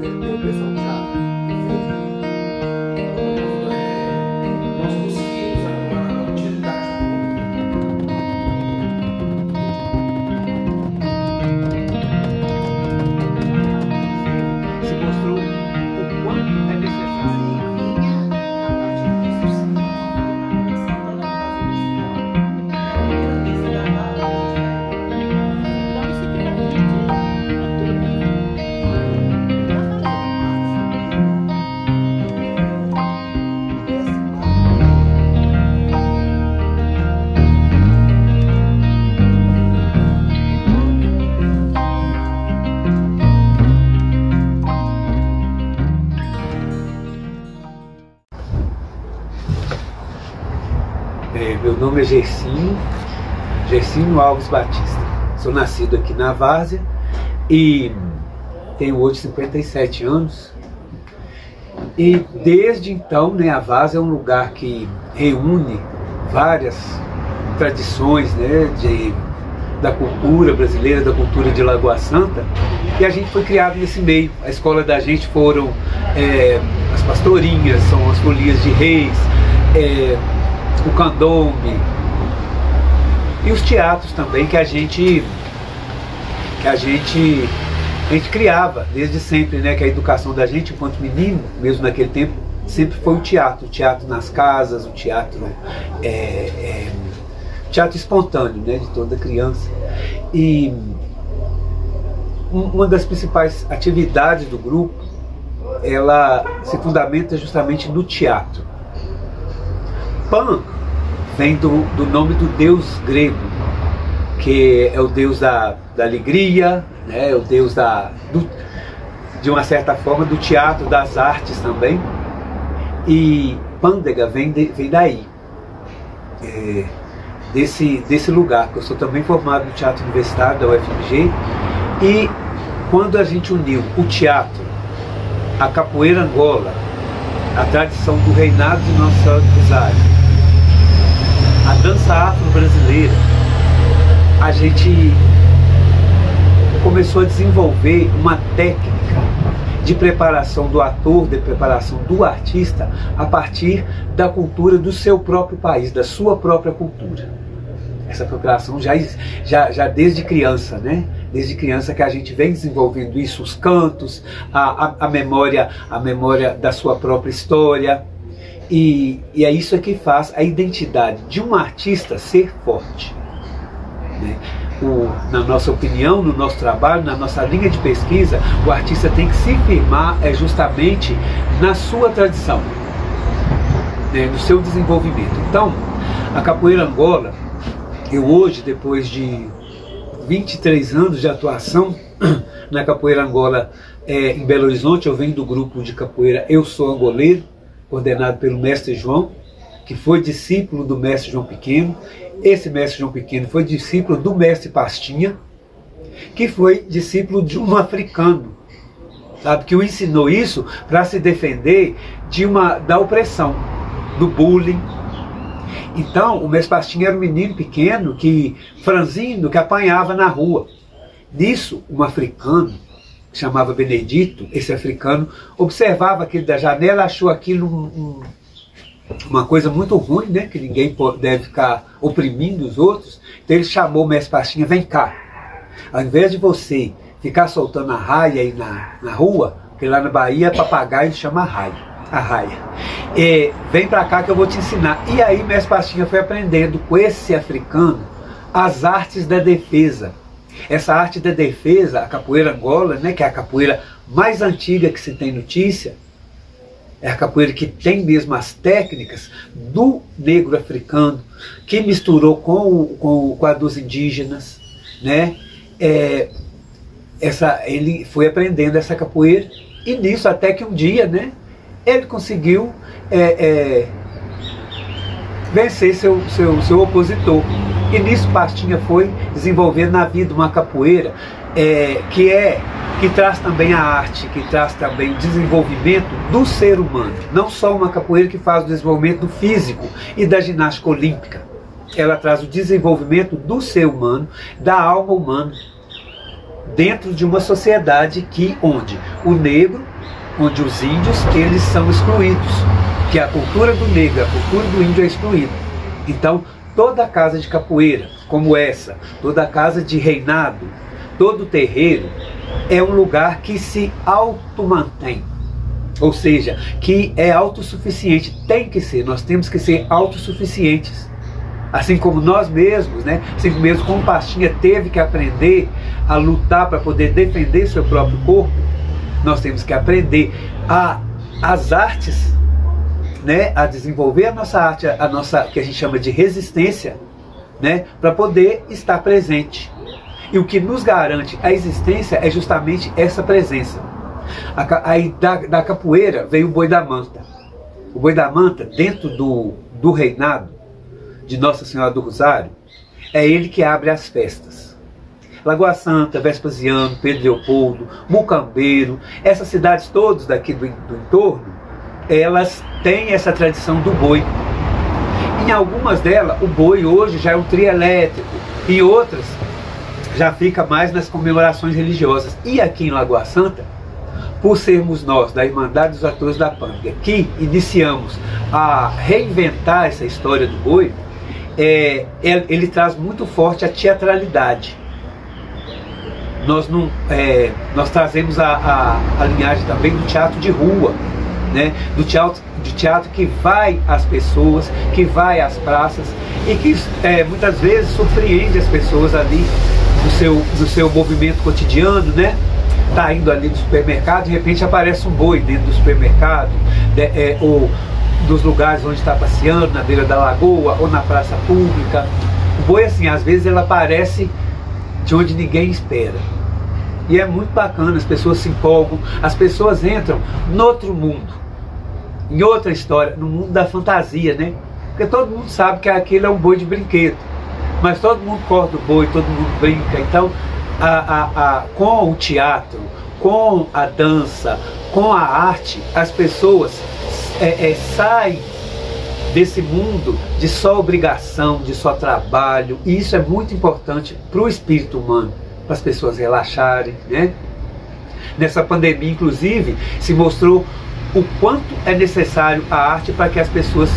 o pessoal do teatro. Nós conseguimos a utilidade se mostrou o quanto é necessário. Meu nome é Gersinho Alves Batista. Sou nascido aqui na Várzea e tenho hoje 57 anos. E desde então, né, a Várzea é um lugar que reúne várias tradições, né, da cultura brasileira, da cultura de Lagoa Santa. E a gente foi criado nesse meio. A escola da gente foram as pastorinhas, são as folias de reis, o candombe e os teatros também que a gente criava desde sempre, né? Que a educação da gente enquanto menino, mesmo naquele tempo, sempre foi o teatro nas casas, o teatro espontâneo, né? De toda criança. E uma das principais atividades do grupo, ela se fundamenta justamente no teatro. Pan vem do nome do deus grego, que é o deus da alegria, né? É o deus de uma certa forma do teatro, das artes também. E pândega vem daí, desse lugar, que eu sou também formado no Teatro Universitário da UFMG. E quando a gente uniu o teatro, a capoeira Angola, a tradição do reinado de Nossa Senhora do Rosário, a dança afro-brasileira, a gente começou a desenvolver uma técnica de preparação do ator, de preparação do artista, a partir da cultura do seu próprio país, da sua própria cultura. Essa preparação já desde criança, né? Desde criança que a gente vem desenvolvendo isso, os cantos, a memória da sua própria história. E é isso que faz a identidade de um artista ser forte, né? Na nossa opinião, no nosso trabalho, na nossa linha de pesquisa, o artista tem que se firmar justamente na sua tradição, né? No seu desenvolvimento. Então, a capoeira Angola, eu hoje, depois de 23 anos de atuação na capoeira Angola em Belo Horizonte, eu venho do grupo de capoeira Eu Sou Angoleiro, coordenado pelo mestre João, que foi discípulo do mestre João Pequeno. Esse mestre João Pequeno foi discípulo do mestre Pastinha, que foi discípulo de um africano, sabe, que o ensinou isso para se defender da opressão, do bullying. Então, o mestre Pastinha era um menino pequeno, franzino, que apanhava na rua. Nisso, um africano, que chamava Benedito, esse africano, observava aquilo da janela, achou aquilo uma coisa muito ruim, né? Que ninguém deve ficar oprimindo os outros. Então ele chamou o mestre Pastinha: vem cá, ao invés de você ficar soltando a raia aí na rua, porque lá na Bahia papagaio chama a raia, vem pra cá que eu vou te ensinar. E aí o mestre Pastinha foi aprendendo com esse africano as artes da defesa. Essa arte da defesa, a capoeira Angola, né, que é a capoeira mais antiga que se tem notícia, é a capoeira que tem mesmo as técnicas do negro africano, que misturou com a dos indígenas, né? Ele foi aprendendo essa capoeira, e nisso até que um dia, né, ele conseguiu vencer seu opositor. E nisso Pastinha foi desenvolvendo na vida uma capoeira que traz também a arte, que traz também o desenvolvimento do ser humano. Não só uma capoeira que faz o desenvolvimento do físico e da ginástica olímpica. Ela traz o desenvolvimento do ser humano, da alma humana, dentro de uma sociedade onde o negro onde os índios eles são excluídos, que a cultura do negro, a cultura do índio é excluída. Então, toda casa de capoeira, como essa, toda casa de reinado, todo terreiro, é um lugar que se automantém. Ou seja, que é autossuficiente, tem que ser, nós temos que ser autossuficientes. Assim como nós mesmos, né? Assim mesmo como o Pastinha teve que aprender a lutar para poder defender seu próprio corpo, nós temos que aprender as artes, né? A desenvolver a nossa arte, a nossa, que a gente chama de resistência, né? Para poder estar presente. E o que nos garante a existência é justamente essa presença. Aí da capoeira veio o boi da manta. O boi da manta, dentro do reinado de Nossa Senhora do Rosário, é ele que abre as festas. Lagoa Santa, Vespasiano, Pedro Leopoldo, Mucambeiro, essas cidades todas daqui do entorno, elas têm essa tradição do boi. Em algumas delas, o boi hoje já é um trio elétrico, em outras já fica mais nas comemorações religiosas. E aqui em Lagoa Santa, por sermos nós, da Irmandade dos Atores da Pândega, que iniciamos a reinventar essa história do boi, ele traz muito forte a teatralidade. Nós trazemos a linhagem também do teatro de rua, né? do teatro que vai às pessoas, que vai às praças e que muitas vezes surpreende as pessoas ali no seu movimento cotidiano, né? Tá indo ali no supermercado, de repente aparece um boi dentro do supermercado, ou dos lugares onde está passeando, na beira da lagoa ou na praça pública. O boi, assim, às vezes ele aparece de onde ninguém espera. E é muito bacana, as pessoas se empolgam, as pessoas entram no outro mundo, em outra história, no mundo da fantasia, né? Porque todo mundo sabe que aquele é um boi de brinquedo, mas todo mundo corta o boi, todo mundo brinca. Então, com o teatro, com a dança, com a arte, as pessoas saem desse mundo de só obrigação, de só trabalho, e isso é muito importante para o espírito humano, para as pessoas relaxarem, né? Nessa pandemia, inclusive, se mostrou o quanto é necessário a arte para que as pessoas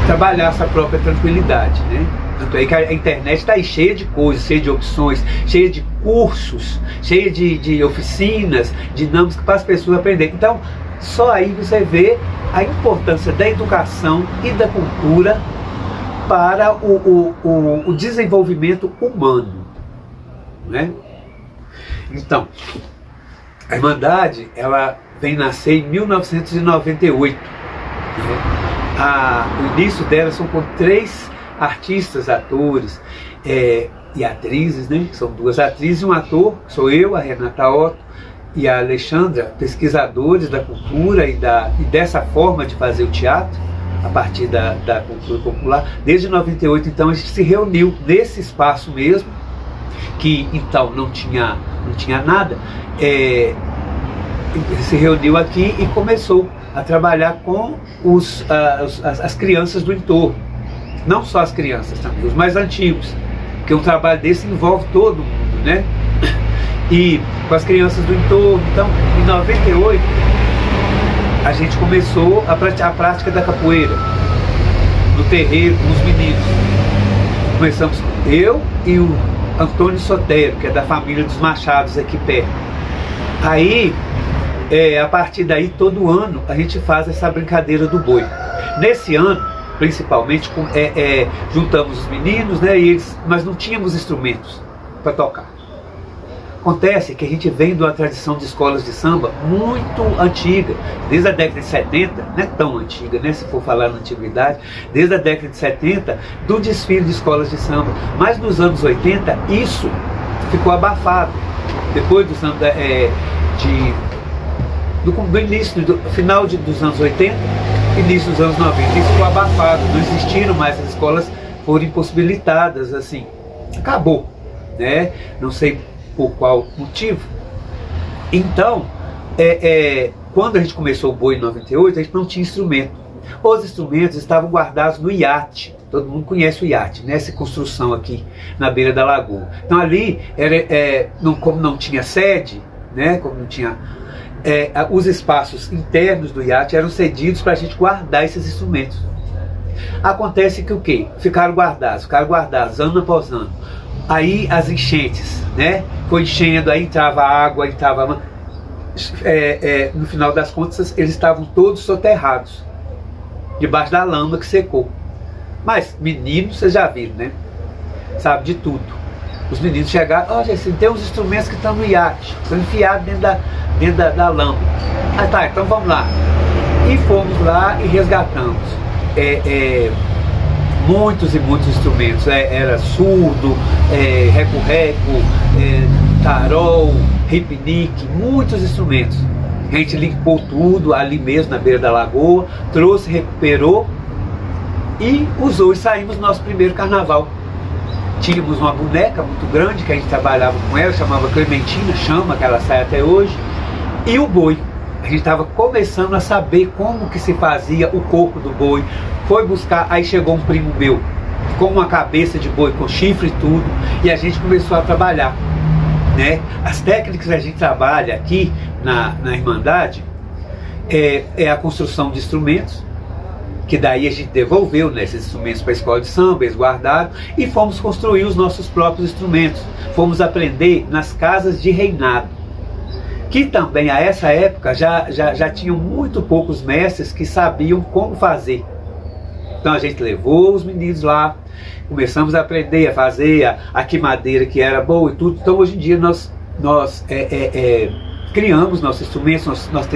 trabalhassem a própria tranquilidade, né? Tanto é que a internet está aí cheia de coisas, cheia de opções, cheia de cursos, cheia de oficinas dinâmicas para as pessoas aprenderem. Então, só aí você vê a importância da educação e da cultura para o desenvolvimento humano, né? Então, a Irmandade, ela vem nascer em 1998. Né? O início dela são com 3 artistas, atores e atrizes, né? São 2 atrizes e um ator, sou eu, a Renata Otto e a Alexandra, pesquisadores da cultura e dessa forma de fazer o teatro, a partir da cultura popular. Desde 98, então, a gente se reuniu nesse espaço mesmo, que então não tinha nada, se reuniu aqui e começou a trabalhar com as crianças do entorno. Não só as crianças também, os mais antigos, porque um trabalho desse envolve todo mundo, né? E com as crianças do entorno. Então, em 98, a gente começou a prática da capoeira no terreiro com os meninos. Começamos eu e o Antônio Sotero, que é da família dos Machados aqui perto. Aí, a partir daí, todo ano, a gente faz essa brincadeira do boi. Nesse ano, principalmente, juntamos os meninos, né, mas não tínhamos instrumentos para tocar. Acontece que a gente vem de uma tradição de escolas de samba muito antiga, desde a década de 70, não é tão antiga, né, se for falar na antiguidade, desde a década de 70, do desfile de escolas de samba. Mas nos anos 80, isso ficou abafado. Depois dos anos, do início, do final dos anos 80, início dos anos 90, isso ficou abafado, não existiram mais, as escolas foram impossibilitadas, assim, acabou, né? Não sei por qual motivo. Então, quando a gente começou o boi em 98, a gente não tinha instrumento. Os instrumentos estavam guardados no iate. Todo mundo conhece o iate, né? Essa construção aqui na beira da lagoa. Então ali, como não tinha sede, né? Como não tinha, os espaços internos do iate eram cedidos para a gente guardar esses instrumentos. Acontece que o quê? Ficaram guardados ano após ano. Aí as enchentes, né? Foi enchendo, aí entrava água, entrava... no final das contas, eles estavam todos soterrados, debaixo da lama que secou. Mas, meninos, vocês já viram, né? Sabe de tudo. Os meninos chegaram, olha, assim, tem uns instrumentos que estão no iate, estão enfiados dentro da lama. Ah, tá, então vamos lá. E fomos lá e resgatamos muitos e muitos instrumentos. Era surdo, reco-reco, tarol, ripnique, muitos instrumentos. A gente limpou tudo ali mesmo na beira da lagoa, trouxe, recuperou e usou, e saímos no nosso primeiro carnaval. Tínhamos uma boneca muito grande que a gente trabalhava com ela, chamava Clementina, chama, que ela sai até hoje, e o boi. A gente estava começando a saber como que se fazia o corpo do boi. Foi buscar, aí chegou um primo meu com uma cabeça de boi, com chifre e tudo, e a gente começou a trabalhar, né? As técnicas que a gente trabalha aqui na Irmandade é a construção de instrumentos, que daí a gente devolveu, né, esses instrumentos para a escola de samba, eles guardaram, e fomos construir os nossos próprios instrumentos. Fomos aprender nas casas de reinado, que também a essa época já tinham muito poucos mestres que sabiam como fazer. Então a gente levou os meninos lá, começamos a aprender a fazer a queimadeira, que era boa e tudo. Então hoje em dia nós criamos nossos instrumentos, nós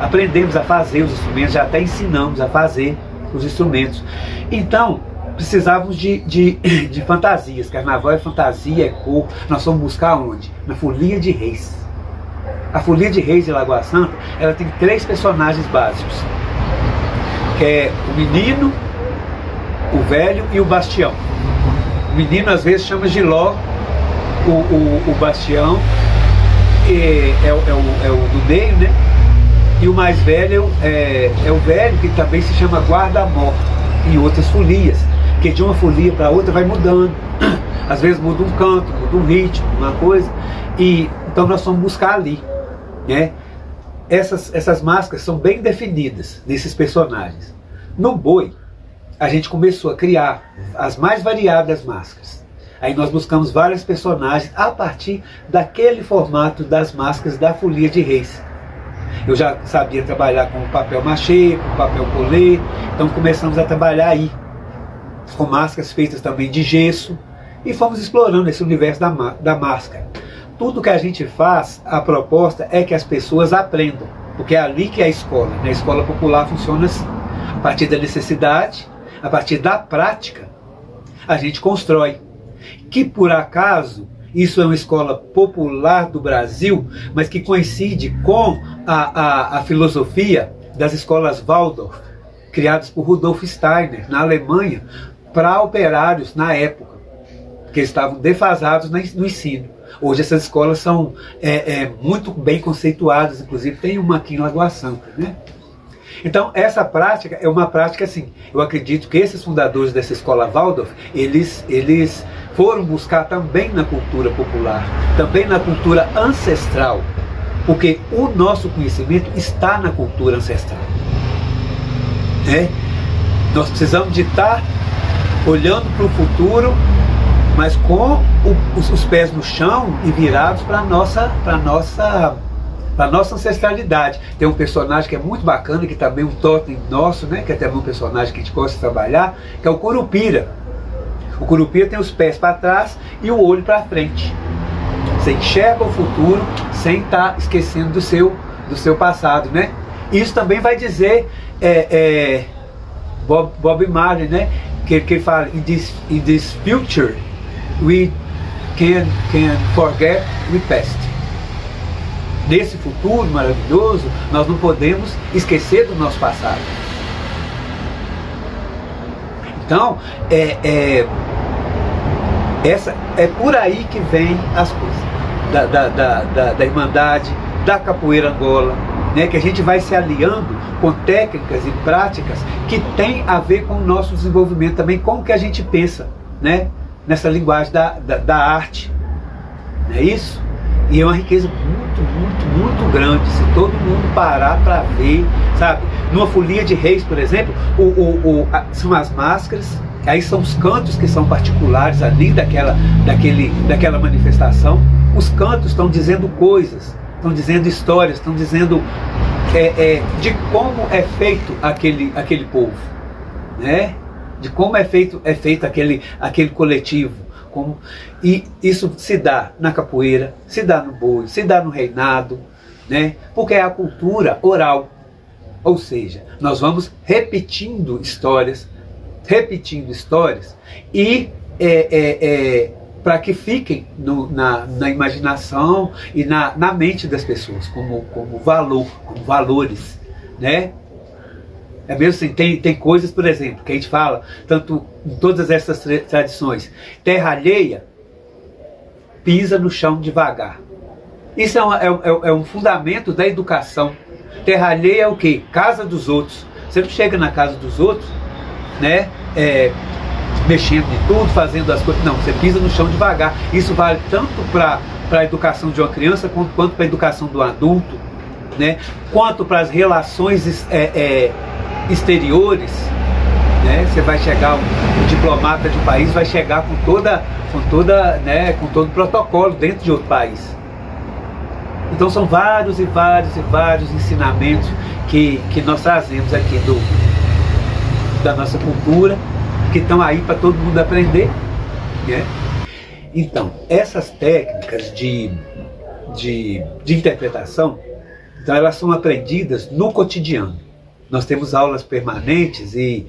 aprendemos a fazer os instrumentos, já até ensinamos a fazer os instrumentos. Então precisávamos de fantasias. Carnaval é fantasia, é cor. Nós fomos buscar onde? Na Folia de Reis. A Folia de Reis de Lagoa Santa, ela tem 3 personagens básicos, que é o menino, o velho e o bastião. O menino às vezes chama Giló, o bastião é o do meio, né? E o mais velho é o velho, que também se chama guarda-morte em outras folias, que de uma folia para outra vai mudando. Às vezes muda um canto, muda um ritmo, uma coisa. E então nós vamos buscar ali, né? Essas máscaras são bem definidas nesses personagens. No boi, a gente começou a criar as mais variadas máscaras. Aí nós buscamos vários personagens a partir daquele formato das máscaras da Folia de Reis. Eu já sabia trabalhar com papel machê, com papel colê, então começamos a trabalhar aí, com máscaras feitas também de gesso, e fomos explorando esse universo da máscara. Tudo que a gente faz, a proposta é que as pessoas aprendam, porque é ali que é a escola, né? A escola popular funciona assim, a partir da necessidade, a partir da prática, a gente constrói. Que por acaso, isso é uma escola popular do Brasil, mas que coincide com a filosofia das escolas Waldorf, criadas por Rudolf Steiner, na Alemanha, para operários na época, que estavam defasados no ensino. Hoje essas escolas são muito bem conceituadas, inclusive tem uma aqui em Lagoa Santa, né? Então essa prática é uma prática assim, eu acredito que esses fundadores dessa escola Waldorf, eles foram buscar também na cultura popular, também na cultura ancestral, porque o nosso conhecimento está na cultura ancestral, né? Nós precisamos de estar olhando para o futuro, mas com os pés no chão e virados para a nossa ancestralidade. Tem um personagem que é muito bacana, que também é um totem nosso, né? Que é também um personagem que a gente gosta de trabalhar, que é o Curupira. O Curupira tem os pés para trás e o olho para frente. Você enxerga o futuro sem estar esquecendo do seu passado, né? Isso também vai dizer Bob Marley, né? Que fala, in this future we can forget the past. Nesse futuro maravilhoso, nós não podemos esquecer do nosso passado. Então, é por aí que vem as coisas da Irmandade, da Capoeira Angola, né, que a gente vai se aliando com técnicas e práticas que tem a ver com o nosso desenvolvimento também, como que a gente pensa, né, nessa linguagem da arte, não é isso? E é uma riqueza muito, muito, muito grande, se todo mundo parar para ver, sabe? Numa folia de reis, por exemplo, são as máscaras, aí são os cantos que são particulares ali daquela manifestação. Os cantos estão dizendo coisas, estão dizendo histórias, estão dizendo de como é feito aquele povo, né? De como é feito aquele coletivo. E isso se dá na capoeira, se dá no boi, se dá no reinado, né? Porque é a cultura oral. Ou seja, nós vamos repetindo histórias e para que fiquem na imaginação e na mente das pessoas como valor, como valores, né? É mesmo assim, tem coisas, por exemplo, que a gente fala, tanto em todas essas tradições, terra alheia, pisa no chão devagar. Isso é um fundamento da educação. Terra alheia é o quê? Casa dos outros. Você não chega na casa dos outros, né, mexendo em tudo, fazendo as coisas. Não, você pisa no chão devagar. Isso vale tanto para a educação de uma criança, quanto para a educação do adulto, né, quanto para as relações exteriores, né? Você vai chegar, um diplomata de um país vai chegar com todo o protocolo dentro de outro país. Então são vários e vários e vários ensinamentos que nós trazemos aqui da nossa cultura, que estão aí para todo mundo aprender, né? Então, essas técnicas de interpretação, então elas são aprendidas no cotidiano. Nós temos aulas permanentes e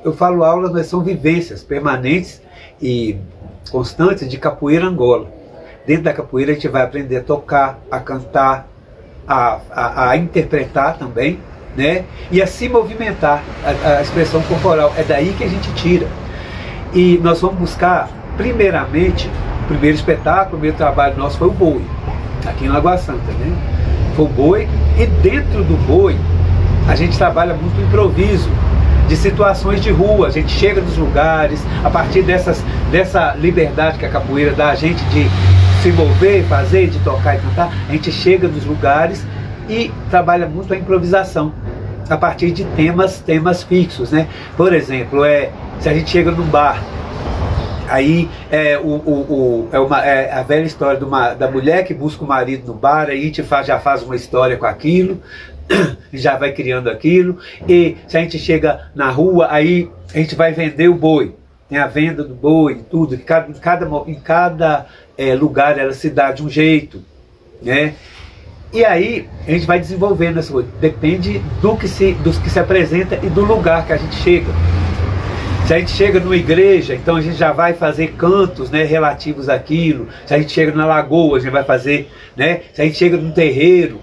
eu falo aulas, mas são vivências permanentes e constantes de capoeira Angola. Dentro da capoeira a gente vai aprender a tocar, a cantar, a interpretar também, né? E a se movimentar, a expressão corporal. É daí que a gente tira. E nós vamos buscar, primeiramente, o primeiro espetáculo, o primeiro trabalho nosso foi o boi, aqui em Lagoa Santa, né? Foi o boi, e dentro do boi a gente trabalha muito improviso, de situações de rua. A gente chega nos lugares, a partir dessa liberdade que a capoeira dá a gente de se mover, fazer, de tocar e cantar, a gente chega nos lugares e trabalha muito a improvisação, a partir de temas fixos, né? Por exemplo, se a gente chega num bar, aí a velha história da mulher que busca o marido no bar, aí a gente já faz uma história com aquilo, já vai criando aquilo. E se a gente chega na rua, aí a gente vai vender o boi, tem a venda do boi e tudo, em cada lugar ela se dá de um jeito, né? E aí a gente vai desenvolvendo essa coisa, depende do que se apresenta e do lugar que a gente chega. Se a gente chega numa igreja, então a gente já vai fazer cantos, né, relativos àquilo. Se a gente chega na lagoa, a gente vai fazer, né? Se a gente chega num terreiro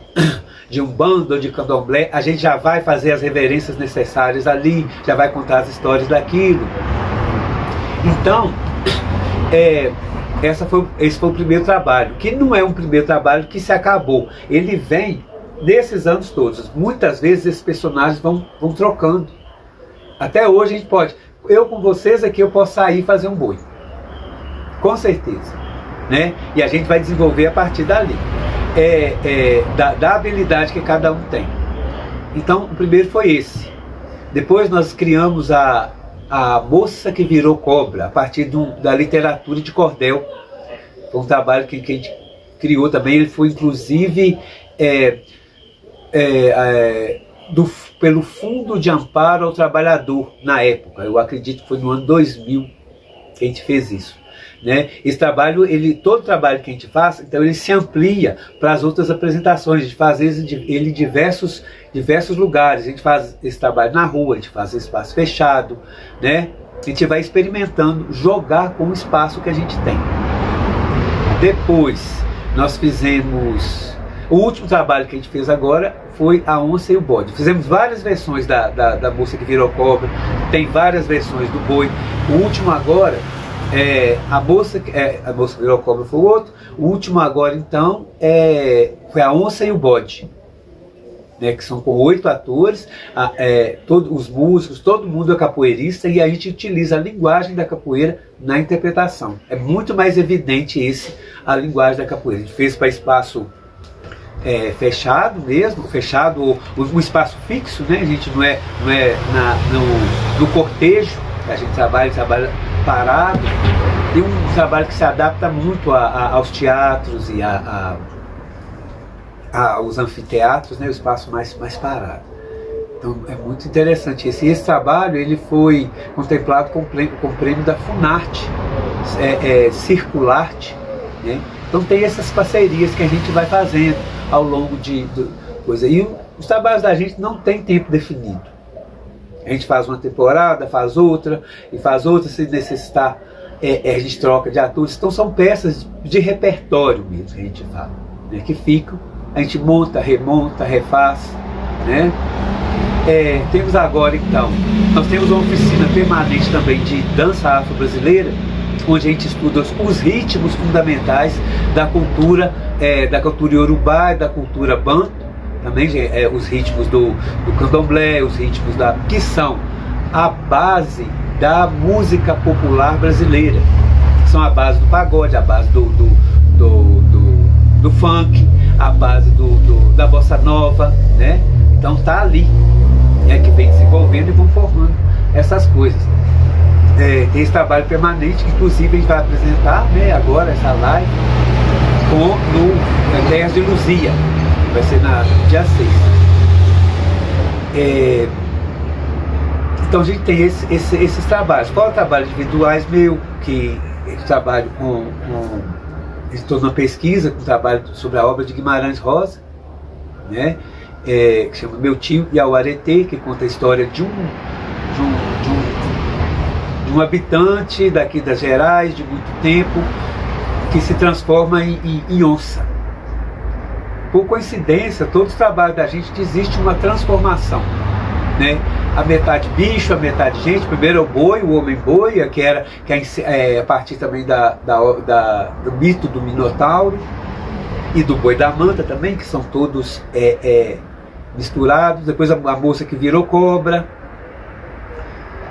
de umbanda ou de candomblé, a gente já vai fazer as reverências necessárias ali, já vai contar as histórias daquilo. Então, esse foi o primeiro trabalho, que não é um primeiro trabalho que se acabou. Ele vem nesses anos todos. Muitas vezes esses personagens vão trocando. Até hoje a gente pode... Eu com vocês aqui, eu posso sair e fazer um boi. Com certeza. Né? E a gente vai desenvolver a partir dali. Da habilidade que cada um tem. Então, o primeiro foi esse. Depois nós criamos a Moça que Virou Cobra, a partir da literatura de cordel. Foi um trabalho que a gente criou também. Ele foi, inclusive, pelo Fundo de Amparo ao Trabalhador, na época. Eu acredito que foi no ano 2000 que a gente fez isso, né? Esse trabalho, todo trabalho que a gente faz, então ele se amplia para as outras apresentações. A gente faz ele em diversos lugares. A gente faz esse trabalho na rua, a gente faz em espaço fechado, né? A gente vai experimentando jogar com o espaço que a gente tem. Depois nós fizemos... O último trabalho que a gente fez agora foi A Onça e o Bode. Fizemos várias versões da Moça que Virou Cobra, tem várias versões do boi. O último agora, a Moça que Virou Cobra foi o outro. O último agora, então, foi A Onça e o Bode. né, que são com 8 atores, todos os músicos, todo mundo é capoeirista, e a gente utiliza a linguagem da capoeira na interpretação. É muito mais evidente a linguagem da capoeira. A gente fez para espaço fechado mesmo, fechado, ou um espaço fixo, né? A gente não é no cortejo, a gente trabalha parado, e um trabalho que se adapta muito aos teatros e aos anfiteatros, né? O espaço mais parado. Então é muito interessante. Esse trabalho ele foi contemplado com o prêmio da Funarte, Circularte, né? Então tem essas parcerias que a gente vai fazendo ao longo de coisa. E os trabalhos da gente não tem tempo definido. A gente faz uma temporada, faz outra, e faz outra, se necessitar, a gente troca de atores. Então são peças de repertório mesmo que a gente fala, né? Que ficam, a gente monta, remonta, refaz, né? Temos agora então, nós temos uma oficina permanente também de dança afro-brasileira, onde a gente estuda os ritmos fundamentais da cultura iorubá e da cultura banto, também os ritmos do candomblé, os ritmos que são a base da música popular brasileira, que são a base do pagode, a base do funk, a base da bossa nova, né? Então tá ali, que vem se envolvendo e vão formando essas coisas. Tem esse trabalho permanente, que inclusive a gente vai apresentar, né, agora essa live no Terras de Luzia, vai ser no dia 6. Então a gente tem esses trabalhos. Fora trabalhos individuais meu, que eu trabalho estou numa pesquisa com trabalho sobre a obra de Guimarães Rosa, né, que chama Meu Tio Iauaretê, que conta a história de um habitante daqui das Gerais, de muito tempo, que se transforma em onça. Por coincidência, todos os trabalhos da gente existe uma transformação, né? A metade bicho, a metade gente. Primeiro é o boi, o homem-boi, que é a partir também do mito do Minotauro e do boi da manta também, que são todos misturados. Depois a moça que virou cobra,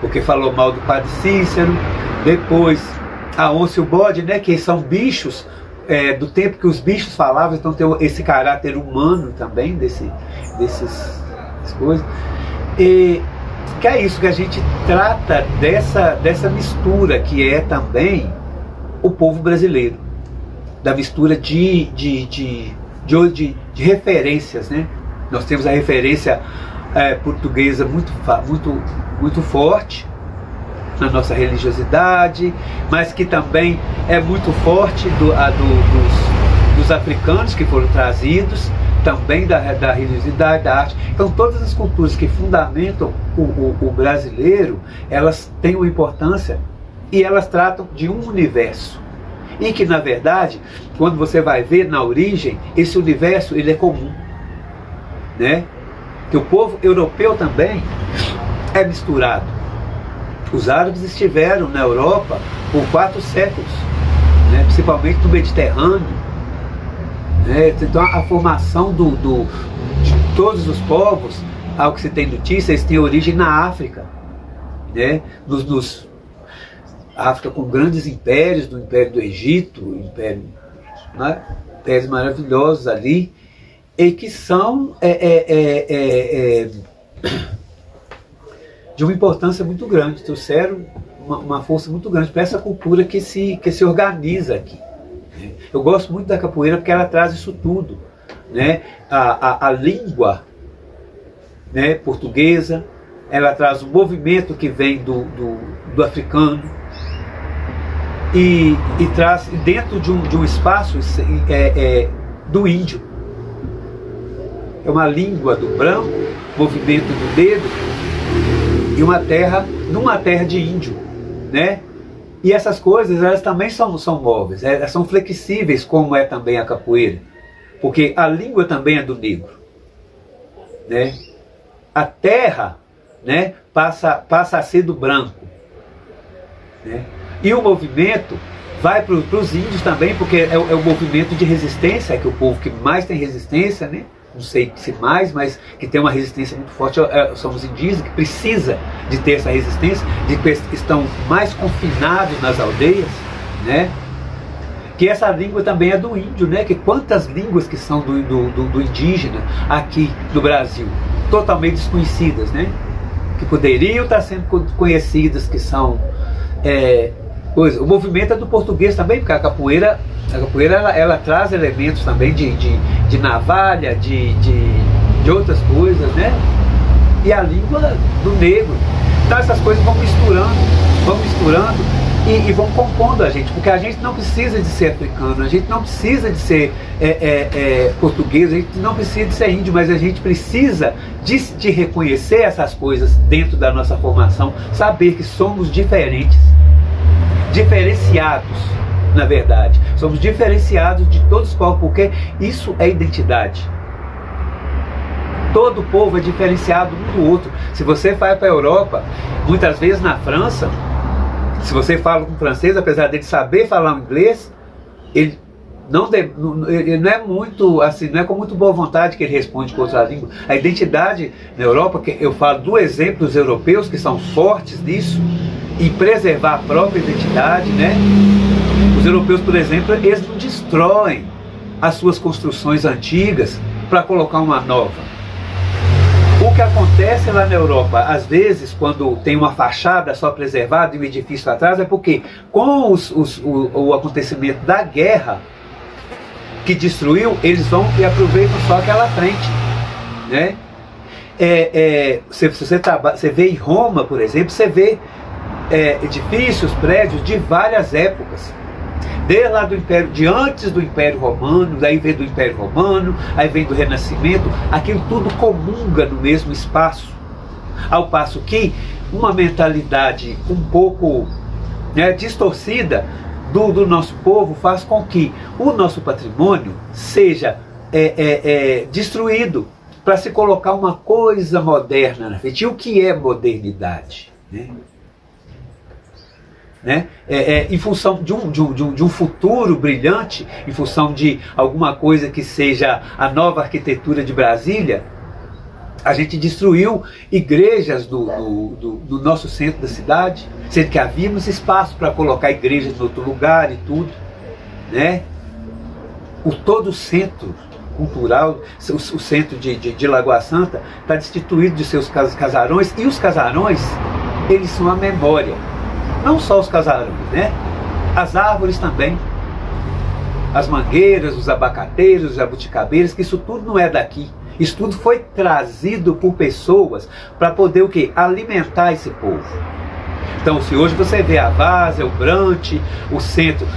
porque falou mal do padre Cícero. Depois a onça e o bode, né, que são bichos do tempo que os bichos falavam, então tem esse caráter humano também dessas coisas. E que é isso que a gente trata dessa mistura que é também o povo brasileiro, da mistura de referências, né? Nós temos a referência portuguesa muito forte na nossa religiosidade, mas que também é muito forte dos africanos que foram trazidos, também da religiosidade, da arte. Então todas as culturas que fundamentam o brasileiro, elas têm uma importância e elas tratam de um universo. E que na verdade, quando você vai ver na origem, esse universo ele é comum, né? Que o povo europeu também é misturado. Os árabes estiveram na Europa por 4 séculos, né? Principalmente no Mediterrâneo. Então a formação de todos os povos, ao que se tem notícia, eles têm origem na África, né? África com grandes impérios, do Império do Egito, né? Impérios maravilhosos ali, e que são de uma importância muito grande, trouxeram uma força muito grande para essa cultura que se organiza aqui. Eu gosto muito da capoeira porque ela traz isso tudo, né? A língua, né, portuguesa, ela traz um movimento que vem do africano e traz dentro de um espaço do índio. É uma língua do branco, movimento do dedo, e numa terra de índio, né? E essas coisas, elas também são móveis, elas são flexíveis, como é também a capoeira, porque a língua também é do negro, né? A terra, né, passa a ser do branco, né? E o movimento vai para os índios também, porque é o movimento de resistência, que é o povo que mais tem resistência, né? não sei se mais, mas que tem uma resistência muito forte, são os indígenas, que precisa de ter essa resistência, de que estão mais confinados nas aldeias, né? Que essa língua também é do índio, né? Que quantas línguas que são do indígena aqui no Brasil, totalmente desconhecidas, né? Que poderiam estar sendo conhecidas, que são... o movimento é do português também, porque a capoeira ela traz elementos também de navalha, de outras coisas, né? E a língua do negro. Então essas coisas vão misturando e vão compondo a gente, porque a gente não precisa de ser africano, a gente não precisa de ser português, a gente não precisa de ser índio, mas a gente precisa de reconhecer essas coisas dentro da nossa formação, saber que somos diferentes, diferenciados, na verdade. Somos diferenciados de todos os povos, porque isso é identidade. Todo povo é diferenciado um do outro. Se você vai para a Europa, muitas vezes na França, se você fala com um francês, apesar dele saber falar inglês, ele não é muito assim, não é com muito boa vontade que ele responde com outra língua. A identidade na Europa, que eu falo do exemplo dos europeus, que são fortes nisso, em preservar a própria identidade, né? Os europeus, por exemplo, eles não destroem as suas construções antigas para colocar uma nova. O que acontece lá na Europa, às vezes, quando tem uma fachada só preservada e um edifício atrás, é porque com o acontecimento da guerra que destruiu, eles vão e aproveitam só aquela frente, né? Você vê em Roma, por exemplo, você vê edifícios, prédios de várias épocas. Desde lá do Império, de antes do Império Romano, daí vem do Império Romano, aí vem do Renascimento, aquilo tudo comunga no mesmo espaço. Ao passo que uma mentalidade um pouco distorcida do nosso povo faz com que o nosso patrimônio seja destruído para se colocar uma coisa moderna na frente. E o que é modernidade? Em função de um futuro brilhante, em função de alguma coisa que seja a nova arquitetura de Brasília, a gente destruiu igrejas do nosso centro da cidade, sendo que havíamos espaço para colocar igrejas em outro lugar e tudo, né? Todo o centro cultural, o centro de Lagoa Santa está destituído de seus casarões, e os casarões, eles são a memória. Não só os casarões, né? As árvores também, as mangueiras, os abacateiros, os jabuticabeiras, que isso tudo não é daqui. Isso tudo foi trazido por pessoas para poder o quê? Alimentar esse povo. Então, se hoje você vê a Várzea, o Brante, o centro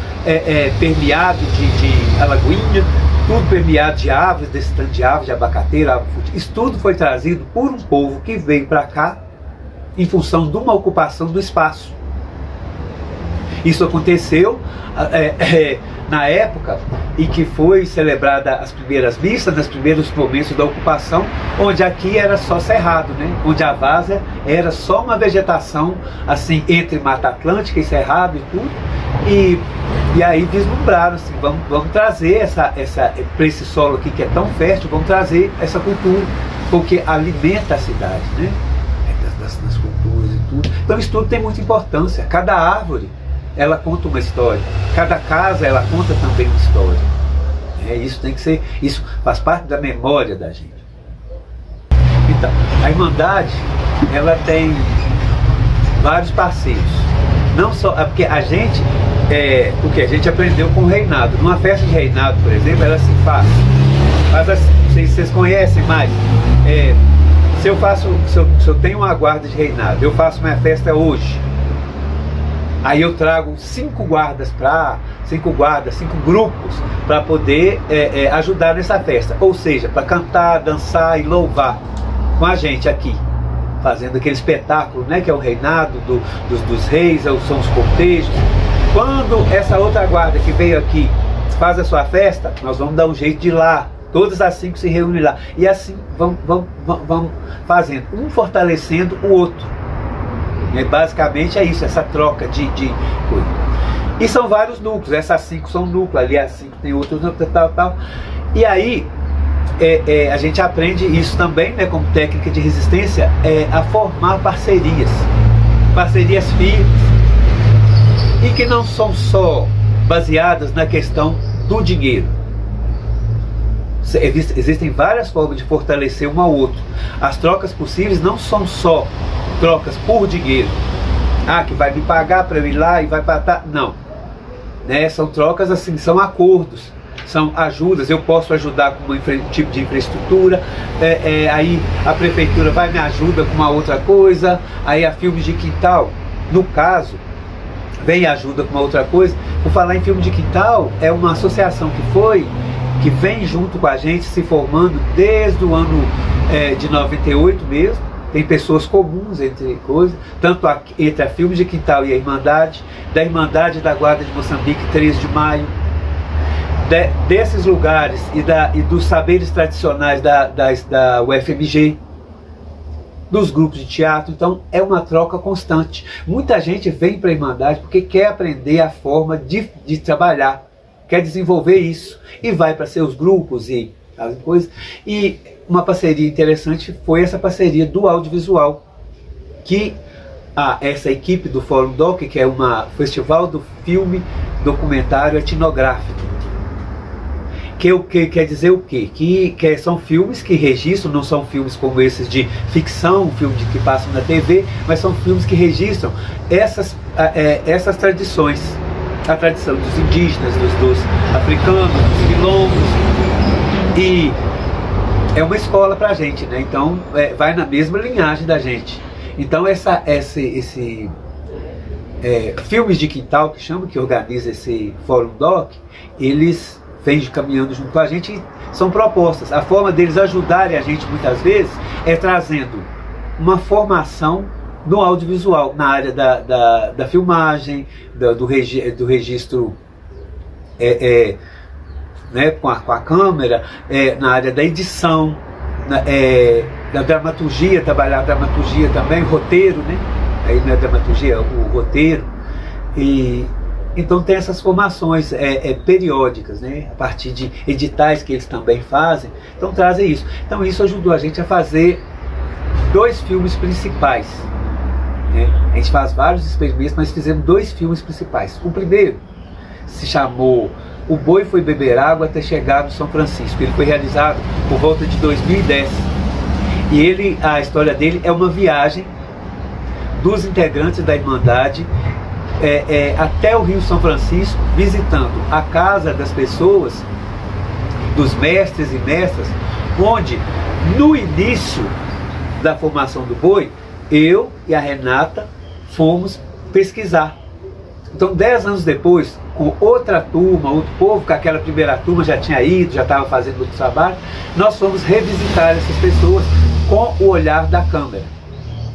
permeado de alagoinha, tudo permeado de árvores, desse tanto de árvores, de abacateiro, árvore frutífera, isso tudo foi trazido por um povo que veio para cá em função de uma ocupação do espaço. Isso aconteceu na época em que foi celebrada as primeiras missas, nos primeiros momentos da ocupação, onde aqui era só cerrado, né? Onde a Várzea era só uma vegetação assim, entre Mata Atlântica e cerrado e tudo, e aí vislumbraram assim, vamos trazer para esse solo aqui que é tão fértil, vamos trazer essa cultura, porque alimenta a cidade, né? Das culturas e tudo. Então isso tudo tem muita importância. Cada árvore, ela conta uma história. Cada casa, ela conta também uma história. Isso tem que ser, isso faz parte da memória da gente. Então, a Irmandade, ela tem vários parceiros. Não só, porque a gente, o que a gente aprendeu com o reinado. Numa festa de reinado, por exemplo, ela se faz assim, não sei se vocês conhecem, mas se eu tenho uma guarda de reinado, eu faço minha festa hoje, aí eu trago 5 grupos para poder ajudar nessa festa. Ou seja, para cantar, dançar e louvar com a gente aqui, fazendo aquele espetáculo, né, que é o reinado dos reis, são os cortejos. Quando essa outra guarda que veio aqui faz a sua festa, nós vamos dar um jeito de ir lá. Todas as 5 se reúnem lá. E assim vamos fazendo, um fortalecendo o outro. Basicamente é isso, essa troca de coisa. E são vários núcleos, essas 5 são núcleos, ali as 5 tem outros núcleos, tal. E aí, a gente aprende isso também, né, como técnica de resistência, a formar parcerias firmes, e que não são só baseadas na questão do dinheiro. Existem várias formas de fortalecer um ao outro. As trocas possíveis não são só trocas por dinheiro, que vai me pagar para eu ir lá e vai pagar, não, né? São trocas assim, são acordos, são ajudas. Eu posso ajudar com um tipo de infraestrutura, aí a prefeitura vai me ajuda com uma outra coisa, aí a Filmes de Quintal, no caso, vem e ajuda com uma outra coisa. Por falar em Filme de Quintal, é uma associação que vem junto com a gente, se formando desde o ano de 98 mesmo. Tem pessoas comuns entre coisas, tanto entre a Filmes de Quintal e a Irmandade, da Irmandade da Guarda de Moçambique, 13 de maio, desses lugares e dos saberes tradicionais da UFMG, dos grupos de teatro. Então é uma troca constante. Muita gente vem para a Irmandade porque quer aprender a forma de trabalhar, quer desenvolver isso, e vai para seus grupos e coisas. E uma parceria interessante foi essa parceria do audiovisual, que essa equipe do Fórum Doc, que é um festival do filme documentário etnográfico, que quer dizer o quê? Que são filmes que registram, não são filmes como esses de ficção, filmes que passam na TV, mas são filmes que registram essas tradições, a tradição dos indígenas, dos africanos, dos quilombos, e é uma escola pra gente, né? Então vai na mesma linhagem da gente. Então Filmes de Quintal, que organiza esse Fórum Doc, eles vêm caminhando junto com a gente, e são propostas. A forma deles ajudarem a gente muitas vezes é trazendo uma formação no audiovisual, na área da filmagem, do registro né, com a câmera, na área da edição, da dramaturgia, trabalhar a dramaturgia também, roteiro, né? Aí não é dramaturgia, o roteiro. E então tem essas formações periódicas, né, a partir de editais que eles também fazem. Então trazem isso. Então isso ajudou a gente a fazer 2 filmes principais, né? A gente faz vários experimentos, mas fizemos 2 filmes principais. O primeiro se chamou O Boi Foi Beber Água Até Chegar no São Francisco. Ele foi realizado por volta de 2010. E a história dele é uma viagem dos integrantes da Irmandade até o Rio São Francisco, visitando a casa das pessoas, dos mestres e mestras, onde no início da formação do boi, eu e a Renata fomos pesquisar. Então 10 anos depois, com outra turma, outro povo, que aquela primeira turma já tinha ido, já estava fazendo outro trabalho, nós fomos revisitar essas pessoas com o olhar da câmera,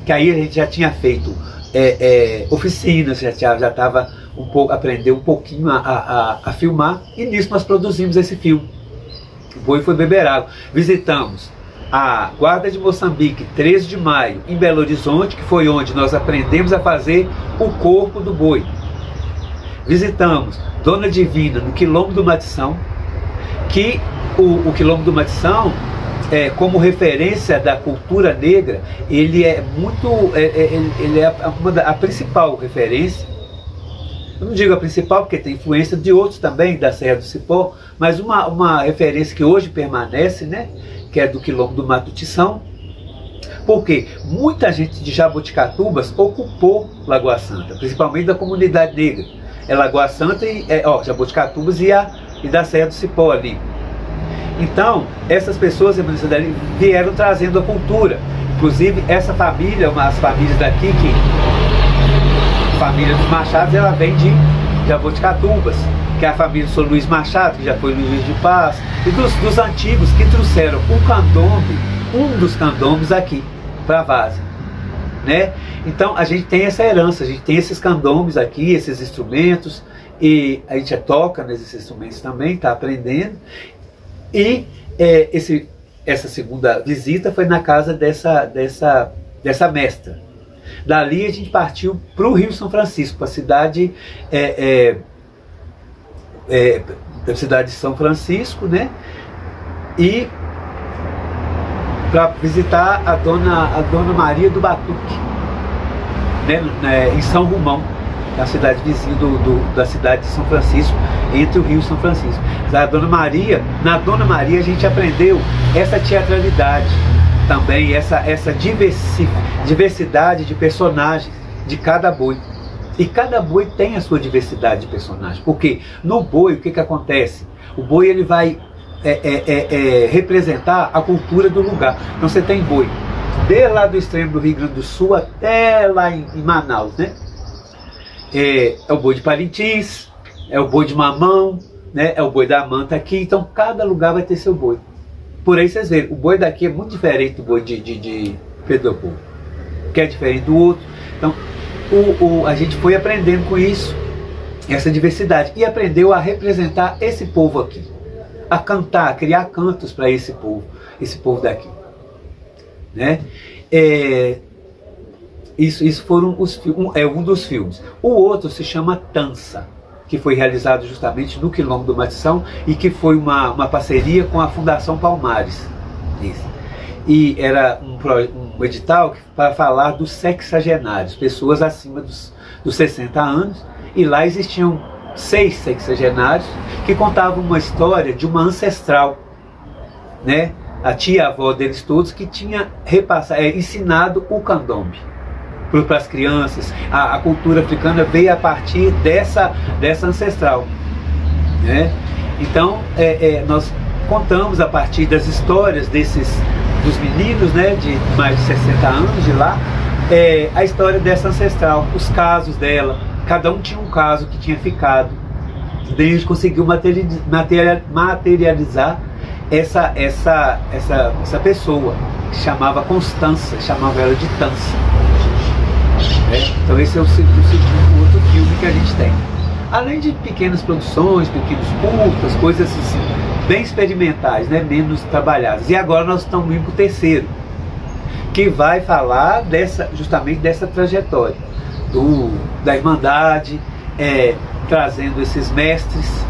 que aí a gente já tinha feito oficinas, já estava aprendeu um pouquinho a filmar, e nisso nós produzimos esse filme, O Boi Foi Beber Água. Visitamos a Guarda de Moçambique, 13 de maio, em Belo Horizonte, que foi onde nós aprendemos a fazer o corpo do boi. Visitamos Dona Divina, no Quilombo do Matição, que o Quilombo do Matição, como referência da cultura negra, ele é a principal referência. Eu não digo a principal porque tem influência de outros também, da Serra do Cipó, mas uma referência que hoje permanece, né, que é do Quilombo do Matutição, porque muita gente de Jaboticatubas ocupou Lagoa Santa, principalmente da comunidade negra. Lagoa Santa e Jaboticatubas e da Serra do Cipó ali. Então, essas pessoas vieram trazendo a cultura. Inclusive, essa família, as famílias daqui, a família dos Machados, ela vem de Jaboticatubas, que é a família do Sr. Luiz Machado, que já foi Luiz de Paz, e dos antigos que trouxeram um dos candombes aqui para Várzea, né? Então, a gente tem essa herança, a gente tem esses candombes aqui, esses instrumentos, e a gente toca nesses instrumentos também, está aprendendo. E essa segunda visita foi na casa dessa mestra. Dali a gente partiu para o Rio São Francisco, para a cidade, da cidade de São Francisco, né? E para visitar a dona Maria do Batuque, né, em São Romão, na cidade vizinha da cidade de São Francisco, entre o Rio e São Francisco. Na Dona Maria a gente aprendeu essa teatralidade também, essa diversidade de personagens de cada boi. E cada boi tem a sua diversidade de personagens, porque no boi o que acontece? O boi ele vai representar a cultura do lugar. Então você tem boi de lá do extremo do Rio Grande do Sul até lá em Manaus, né? É o boi de Parintins, é o boi de Mamão, né? É o boi da Manta aqui. Então cada lugar vai ter seu boi. Por aí vocês veem, o boi daqui é muito diferente do boi de Pedro Leopoldo, que é diferente do outro. Então a gente foi aprendendo com isso, essa diversidade, e aprendeu a representar esse povo aqui, a cantar, a criar cantos para esse povo daqui, né? Isso foram um dos filmes. O outro se chama Tança, que foi realizado justamente no Quilombo do Matição e que foi uma parceria com a Fundação Palmares. E era um edital para falar dos sexagenários, pessoas acima dos 60 anos, e lá existiam 6 sexagenários que contavam uma história de uma ancestral, né? A tia-avó deles todos, que tinha ensinado o candombe para as crianças. A cultura africana veio a partir dessa ancestral, né? Então nós contamos a partir das histórias dos meninos, né, de mais de 60 anos de lá, a história dessa ancestral, os casos dela. Cada um tinha um caso que tinha ficado. Daí a gente conseguiu materializar essa pessoa, que chamava Constança, chamava ela de Tança. Então esse é o outro filme que a gente tem. Além de pequenas produções, pequenos curtas, coisas assim, bem experimentais, né, menos trabalhadas. E agora nós estamos indo para o terceiro, que vai falar justamente dessa trajetória da Irmandade, trazendo esses mestres,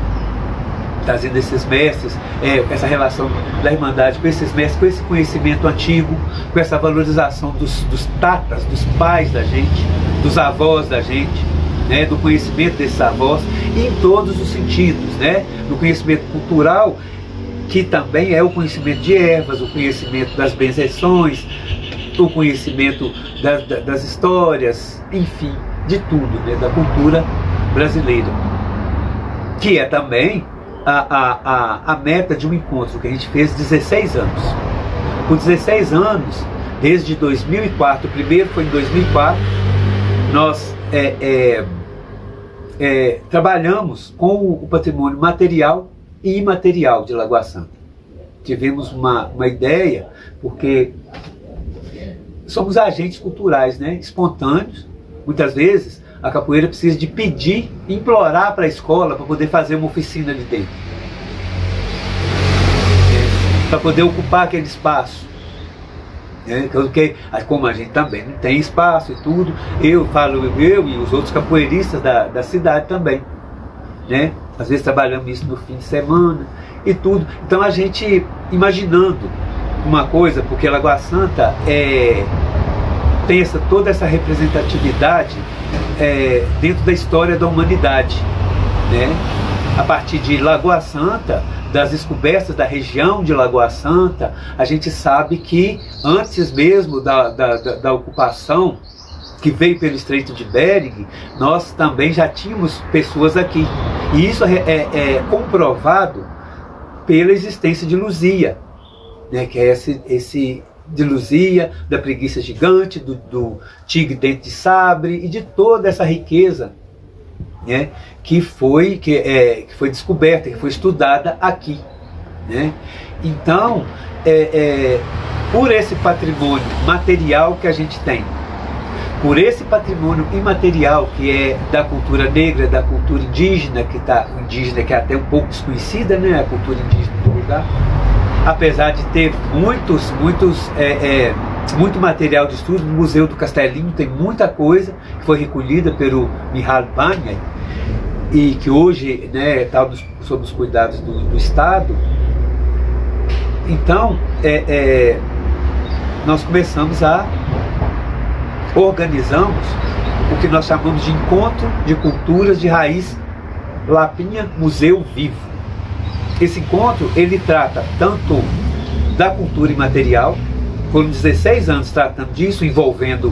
essa relação da Irmandade com esses mestres, com esse conhecimento antigo, com essa valorização dos tatas, dos pais da gente, dos avós da gente, né, do conhecimento desses avós, em todos os sentidos, né, do conhecimento cultural, que também é o conhecimento de ervas, o conhecimento das benzeções, o conhecimento das histórias, enfim, de tudo, né, da cultura brasileira, que é também a meta de um encontro que a gente fez 16 anos. Por 16 anos, desde 2004, o primeiro foi em 2004, nós trabalhamos com o patrimônio material e imaterial de Lagoa Santa. Tivemos uma ideia, porque somos agentes culturais, né, espontâneos. Muitas vezes a capoeira precisa de pedir, implorar para a escola para poder fazer uma oficina ali dentro, para poder ocupar aquele espaço. Porque, como a gente também não tem espaço e tudo, eu e os outros capoeiristas da cidade também, né? Às vezes trabalhamos isso no fim de semana e tudo. Então a gente, imaginando uma coisa, porque Lagoa Santa tem toda essa representatividade dentro da história da humanidade, né? A partir de Lagoa Santa, das descobertas da região de Lagoa Santa, a gente sabe que antes mesmo da ocupação que veio pelo Estreito de Bering, nós também já tínhamos pessoas aqui. E isso é comprovado pela existência de Luzia, né, que é esse de Luzia, da preguiça gigante, do tigre dente de sabre e de toda essa riqueza, né, que foi descoberta, que foi estudada aqui, né? Então, por esse patrimônio material que a gente tem, por esse patrimônio imaterial que é da cultura negra, da cultura indígena, que é até um pouco desconhecida, né, a cultura indígena do lugar, apesar de ter muito material de estudo. No Museu do Castelinho tem muita coisa que foi recolhida pelo Mihal Banyai e que hoje, né, está sob os cuidados do Estado. Então, nós começamos a organizamos o que nós chamamos de Encontro de Culturas de Raiz Lapinha Museu Vivo. Esse encontro, ele trata tanto da cultura imaterial, foram 16 anos tratando disso, envolvendo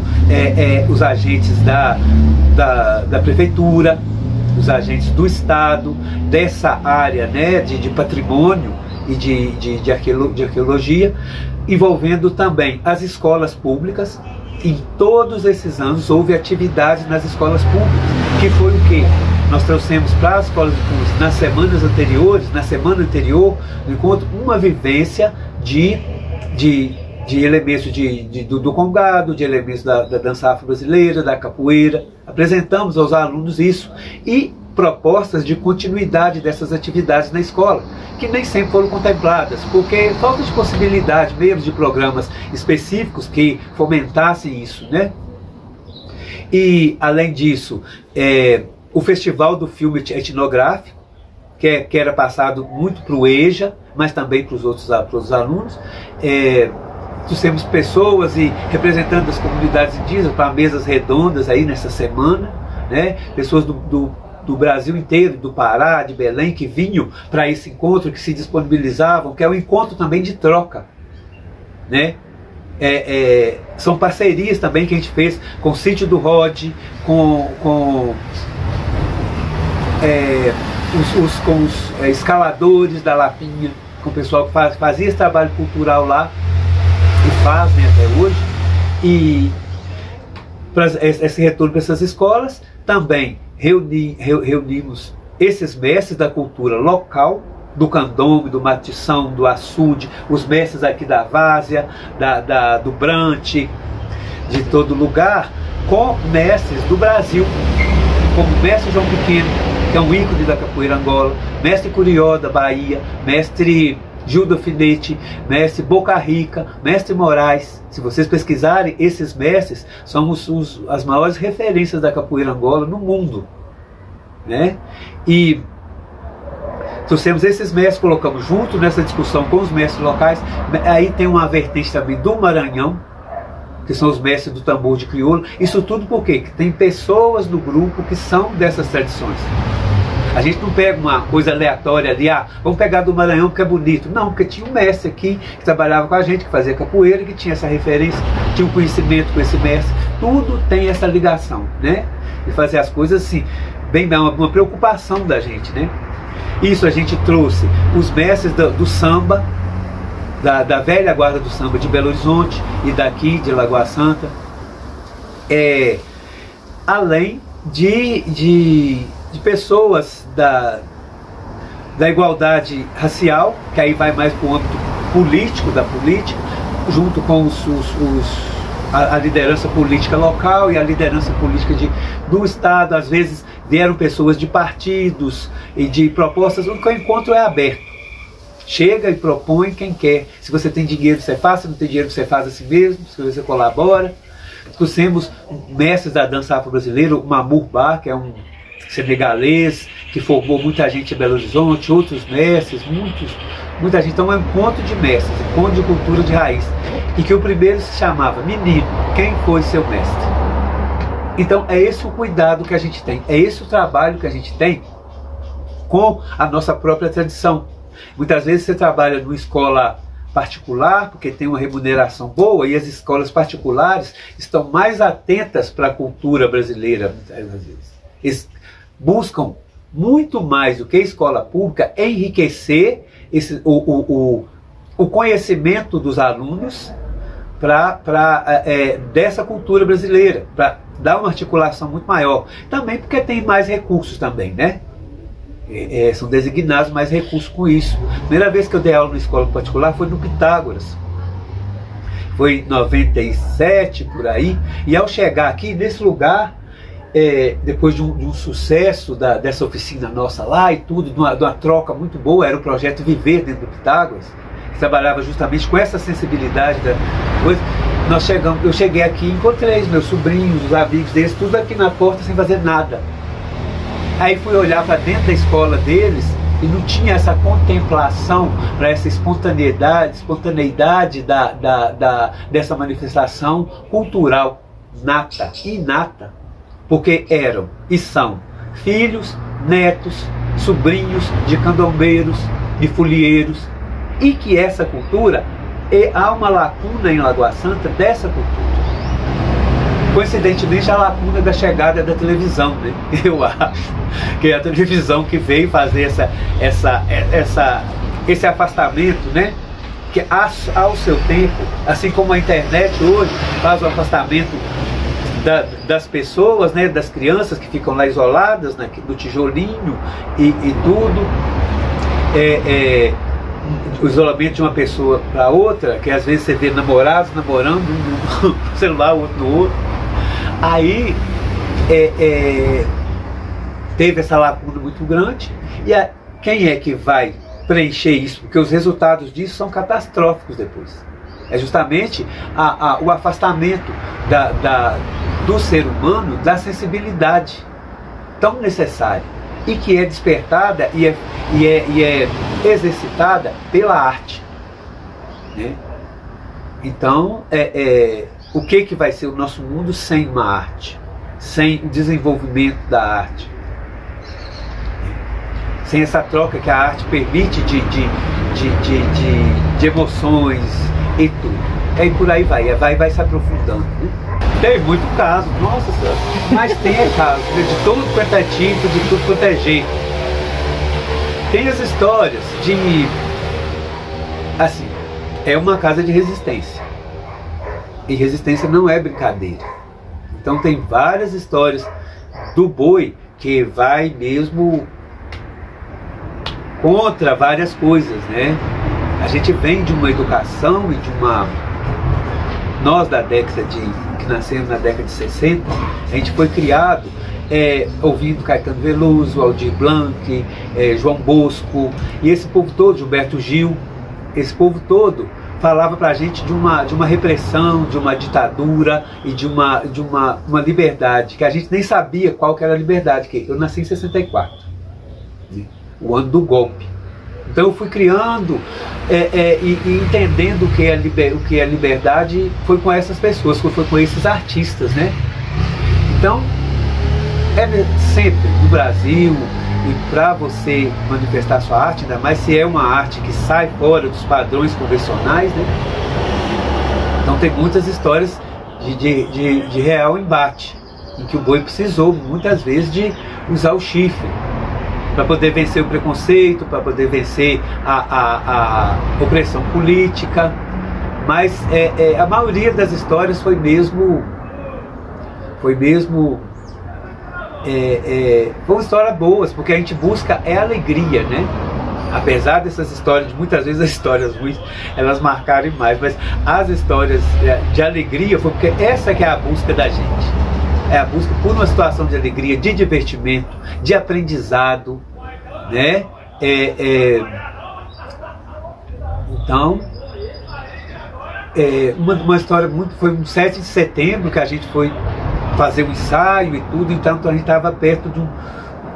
os agentes da prefeitura, os agentes do Estado, dessa área, né, de patrimônio e de arqueologia, envolvendo também as escolas públicas. Em todos esses anos houve atividades nas escolas públicas, que foi o quê? Nós trouxemos para as escolas públicas nas semanas anteriores, na semana anterior, no encontro, uma vivência de elementos do congado, de elementos da dança afro-brasileira, da capoeira. Apresentamos aos alunos isso e propostas de continuidade dessas atividades na escola, que nem sempre foram contempladas, porque falta de possibilidade mesmo de programas específicos que fomentassem isso, né? E, além disso, o Festival do Filme Etnográfico, que era passado muito para o EJA, mas também para os outros alunos. Trouxemos pessoas e representantes das comunidades indígenas para mesas redondas aí nessa semana, né? Pessoas do Brasil inteiro, do Pará, de Belém, que vinham para esse encontro, que se disponibilizavam, que é um encontro também de troca, né? São parcerias também que a gente fez com o Sítio do Rod, com os escaladores da Lapinha, com o pessoal que fazia esse trabalho cultural lá e fazem até hoje. E esse retorno para essas escolas também reunimos esses mestres da cultura local, do candomblé, do matição, do açude, os mestres aqui da várzea, do Brante, de todo lugar, com mestres do Brasil, como o mestre João Pequeno, que é um ícone da capoeira Angola, mestre Curió da Bahia, mestre Gil do Alfinete, mestre Boca Rica, mestre Moraes. Se vocês pesquisarem, esses mestres são as maiores referências da capoeira Angola no mundo, né? E trouxemos esses mestres, colocamos junto nessa discussão com os mestres locais. Aí tem uma vertente também do Maranhão, que são os mestres do tambor de crioulo. Isso tudo por quê? Que tem pessoas no grupo que são dessas tradições. A gente não pega uma coisa aleatória ali, vamos pegar do Maranhão porque é bonito. Não, porque tinha um mestre aqui que trabalhava com a gente, que fazia capoeira, que tinha essa referência, tinha um conhecimento com esse mestre. Tudo tem essa ligação, né? E fazer as coisas assim, bem, uma preocupação da gente, né? Isso, a gente trouxe os mestres do samba, da velha guarda do samba de Belo Horizonte e daqui de Lagoa Santa, além de pessoas da igualdade racial, que aí vai mais para o âmbito político, da política, junto com a liderança política local e a liderança política do Estado. Às vezes vieram pessoas de partidos e de propostas. O encontro é aberto. Chega e propõe quem quer. Se você tem dinheiro, você faz. Se não tem dinheiro, você faz assim mesmo. Se você colabora. Trouxemos mestres da dança afro-brasileira, o Mamour Bar, que é um senegalês, que formou muita gente em Belo Horizonte, outros mestres, muita gente. Então é um encontro de mestres, encontro de cultura de raiz. E que o primeiro se chamava Menino, quem foi seu mestre? Então é esse o cuidado que a gente tem, é esse o trabalho que a gente tem com a nossa própria tradição. Muitas vezes você trabalha numa escola particular, porque tem uma remuneração boa, e as escolas particulares estão mais atentas para a cultura brasileira, muitas vezes. Eles buscam muito mais do que a escola pública enriquecer o conhecimento dos alunos dessa cultura brasileira, para dar uma articulação muito maior. Também porque tem mais recursos também, né? São designados mais recursos com isso. A primeira vez que eu dei aula na escola particular foi no Pitágoras. Foi em 97, por aí. E ao chegar aqui, nesse lugar, depois de um sucesso dessa oficina nossa lá e tudo, de uma troca muito boa, era o projeto Viver dentro do Pitágoras, que trabalhava justamente com essa sensibilidade da coisa. Eu cheguei aqui e encontrei os meus sobrinhos, os amigos deles, tudo aqui na porta sem fazer nada. Aí fui olhar para dentro da escola deles, e não tinha essa contemplação para essa espontaneidade dessa manifestação cultural inata, porque eram e são filhos, netos, sobrinhos de candombeiros, de folieiros, e que essa cultura, há uma lacuna em Lagoa Santa dessa cultura. Coincidentemente, a lacuna da chegada da televisão, né? Eu acho que é a televisão que veio fazer esse afastamento, né? Que ao seu tempo, assim como a internet hoje faz o afastamento das pessoas, né? Das crianças que ficam lá isoladas, né? Do tijolinho e tudo, o isolamento de uma pessoa para outra, que às vezes você vê namorados namorando, um no celular, o outro no outro. Aí teve essa lacuna muito grande, e quem é que vai preencher isso? Porque os resultados disso são catastróficos depois. É justamente o afastamento do ser humano da sensibilidade tão necessária, e que é despertada e é exercitada pela arte, né? Então, o que vai ser o nosso mundo sem uma arte, sem o desenvolvimento da arte, sem essa troca que a arte permite de emoções e tudo. E por aí vai se aprofundando, né? Tem muito caso, nossa senhora, mas tem caso, né, de todo quanto é tipo, de tudo quanto é jeito. Tem as histórias de, assim, é uma casa de resistência. E resistência não é brincadeira. Então tem várias histórias do boi que vai mesmo contra várias coisas, né? A gente vem de uma educação e de uma... Nós da década que nascemos na década de 60, a gente foi criado ouvindo Caetano Veloso, Aldir Blanc, João Bosco, e esse povo todo, Gilberto Gil, esse povo todo falava pra gente de uma repressão, de uma ditadura e de uma liberdade, que a gente nem sabia qual que era a liberdade, que eu nasci em 64, né? O ano do golpe. Então eu fui criando e entendendo o que é liberdade, foi com essas pessoas, foi com esses artistas, né? Então, sempre no Brasil, e para você manifestar sua arte, ainda mais se é uma arte que sai fora dos padrões convencionais, né? Então tem muitas histórias de real embate, em que o boi precisou muitas vezes de usar o chifre para poder vencer o preconceito, para poder vencer a opressão política. Mas a maioria das histórias foi mesmo histórias boas, porque a gente busca alegria, né? Apesar dessas histórias, muitas vezes as histórias ruins, elas marcarem mais, mas as histórias de alegria foi porque essa que é a busca da gente. É a busca por uma situação de alegria, de divertimento, de aprendizado, né? Então, uma história foi um 7 de setembro que a gente foi fazer um ensaio e tudo, então a gente estava perto de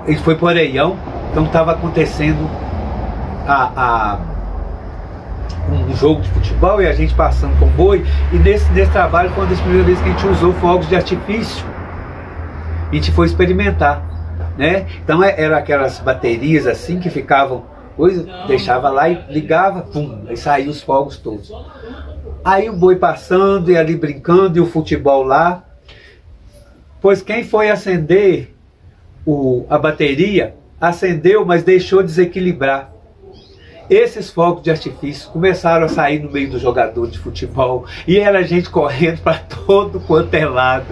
a gente foi para o Areião, então estava acontecendo um jogo de futebol e a gente passando com boi, e nesse trabalho foi uma das primeiras vezes que a gente usou fogos de artifício. A gente foi experimentar, né? Então eram aquelas baterias assim que ficavam, deixava lá e ligava, pum, aí saíam os fogos todos. Aí o boi passando e ali brincando, e o futebol lá. Pois quem foi acender a bateria, acendeu, mas deixou desequilibrar. Esses fogos de artifício começaram a sair no meio do jogador de futebol, e era gente correndo para todo quanto é lado.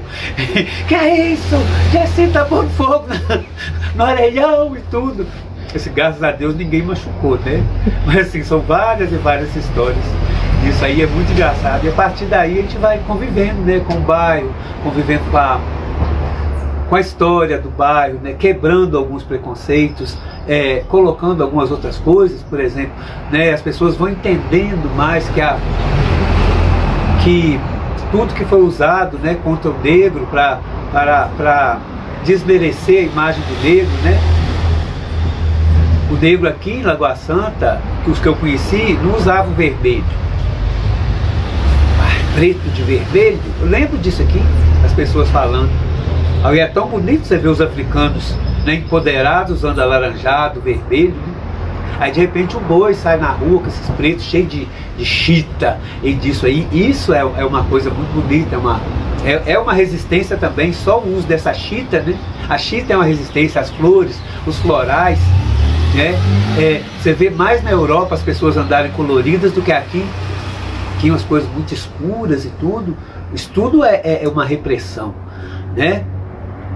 Que é isso? Jessi tá pondo fogo no Areião e tudo. Graças a Deus ninguém machucou, né? Mas assim, são várias e várias histórias. Isso aí é muito engraçado. E a partir daí a gente vai convivendo, né, com o bairro, convivendo com a história do bairro, né, quebrando alguns preconceitos, colocando algumas outras coisas, por exemplo, né, as pessoas vão entendendo mais que tudo que foi usado, né, contra o negro para desmerecer a imagem do negro, né, O negro aqui em Lagoa Santa, os que eu conheci, não usavam vermelho. Preto de vermelho, eu lembro disso aqui, as pessoas falando. Aí é tão bonito você ver os africanos, né, empoderados, usando alaranjado, vermelho, né? Aí de repente um boi sai na rua com esses pretos cheios de chita e disso aí. Isso é uma coisa muito bonita, é uma resistência também, só o uso dessa chita, né? A chita é uma resistência às flores, os florais, né? Você vê mais na Europa as pessoas andarem coloridas do que aqui. Aqui umas coisas muito escuras e tudo. Isso tudo é uma repressão, né?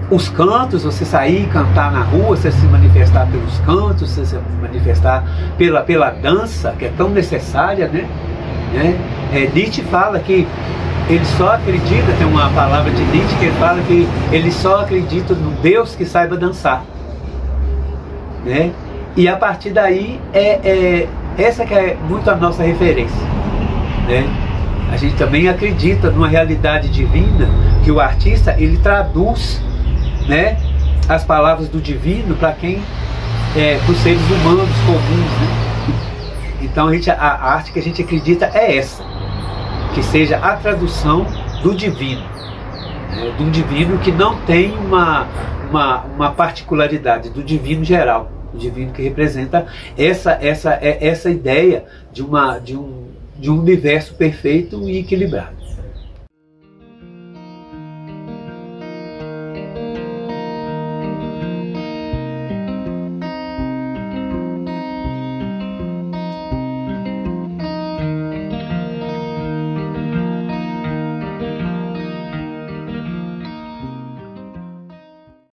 Os cantos, você sair e cantar na rua, você se manifestar pelos cantos, você se manifestar pela dança, que é tão necessária, né? Nietzsche fala que ele só acredita, tem uma palavra de Nietzsche que ele fala que ele só acredita no Deus que saiba dançar, né? E a partir daí, essa que é muito a nossa referência, né? A gente também acredita numa realidade divina, que o artista, ele traduz, né, as palavras do divino para os seres humanos comuns, né? Então a arte que a gente acredita é essa, que seja a tradução do divino, né? Do divino que não tem uma particularidade, do divino geral, o divino que representa essa ideia de um universo perfeito e equilibrado.